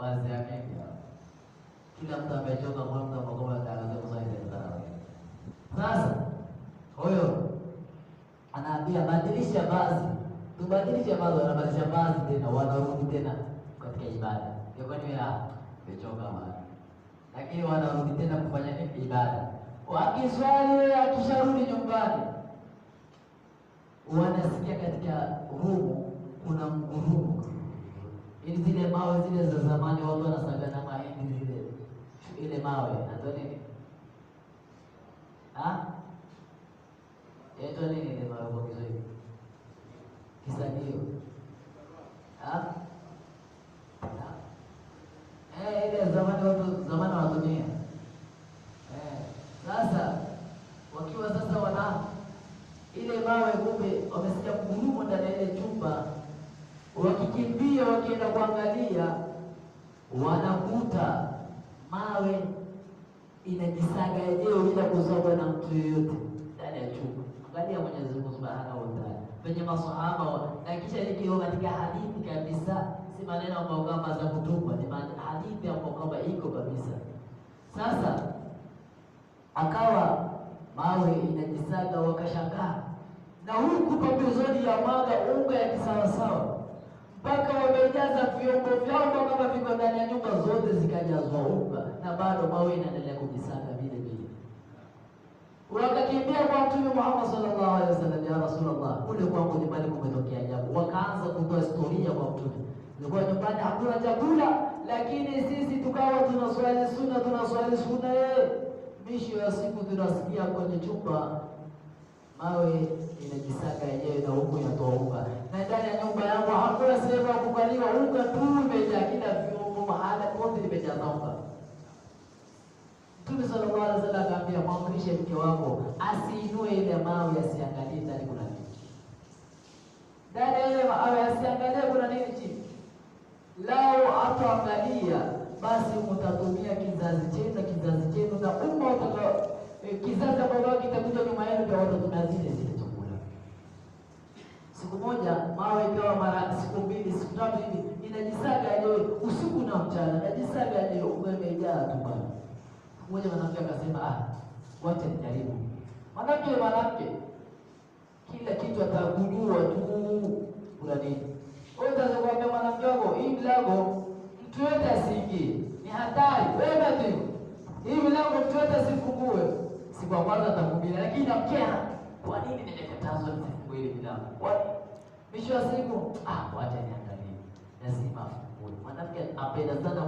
wazi yake. Kila mtu amechoka kwa mtu ambaye ataanza kusali tarawih. Sasa huyo anaambia badilisha vazi. Tubadilishe vazi, wanabadilisha vazi tena, wanarudi tena katika ibada. Ndio kwani wamechoka bwana. Lakini wanarudi tena kufanya nini? Ibada. Wakiswali akisharudi nyumbani, wanasikia katika rumu kuna mgurumo. Ili zile mawe zile za zamani watu wanasagana mahindi zile. Ile mawe ndio nini? Ndio nini ile mawe kwa Kiswahili? Kisagio. Ile zamani watu wanatumia. Sasa wakiwa sasa wana ile mawe, kumbe wamesikia mgurumo ndani ya ile chumba, wakikimbia wakienda kuangalia, wanakuta mawe inajisaga yenyewe bila kusogwa na mtu yeyote ndani ya chumba. Angalia Mwenyezi Mungu Subhanahu wa Ta'ala penye maswahaba, na kisha ikiwa katika hadithi kabisa, si maneno ambayo kama za kutupa, ni hadithi ambayo kama iko kabisa. Sasa akawa mawe inajisaga, wakashangaa, na huku pembezoni ya maga unga ya kisawasawa, mpaka wamejaza vyombo vyao kama viko ndani ya nyumba zote zikajazwa unga, na bado mawe inaendelea kujisaga vile vile. Wakakimbia kwa Mtume Muhammad sallallahu alaihi wasallam, ya Rasulullah, kule kwangu nyumbani kumetokea ajabu. Wakaanza kutoa historia kwa Mtume. Nilikuwa nyumbani hakuna chakula, lakini sisi tukawa tunaswali sunna Misho ya siku tunasikia kwenye chumba mawe inajisaga yenyewe na huko inatoa unga. Na ndani ya nyumba yangu hakuna sehemu ya kukaliwa, unga tu umejaa, kila vyombo mahala kote limejaa unga. Mtume sallallahu alaihi wasallam akamwambia, mwamrishe mke wako asiinue ile mawe, asiangalie ndani kuna nini. Ndani ya ile mawe asiangalie kuna nini chini. Lao ataangalia, basi mtatumia kizazi chenu na umma utakao kizazi ambacho kitakuja nyuma yenu ndio watatumia zile chakula. Siku moja mawe ikawa mara siku mbili, siku tatu hivi inajisaga yenyewe usiku na mchana, inajisaga yenyewe, umejaa tu bwana. Mmoja mwanamke akasema, wacha nijaribu. Mwanamke kila kitu atakujua tu kuna nini. Wewe unaweza kuambia mwanamke wako, hii mlango mtu yote asiingie, ni hatari, wewe tu. Hii mlango mtu yote asifungue. Si kwa kwanza atakumbia, lakini namkea, kwa nini nimekatazwa nifungue ile mlango? Kwa mwisho wa siku, wacha niangalie. Lazima afungue. Mwanamke apenda sana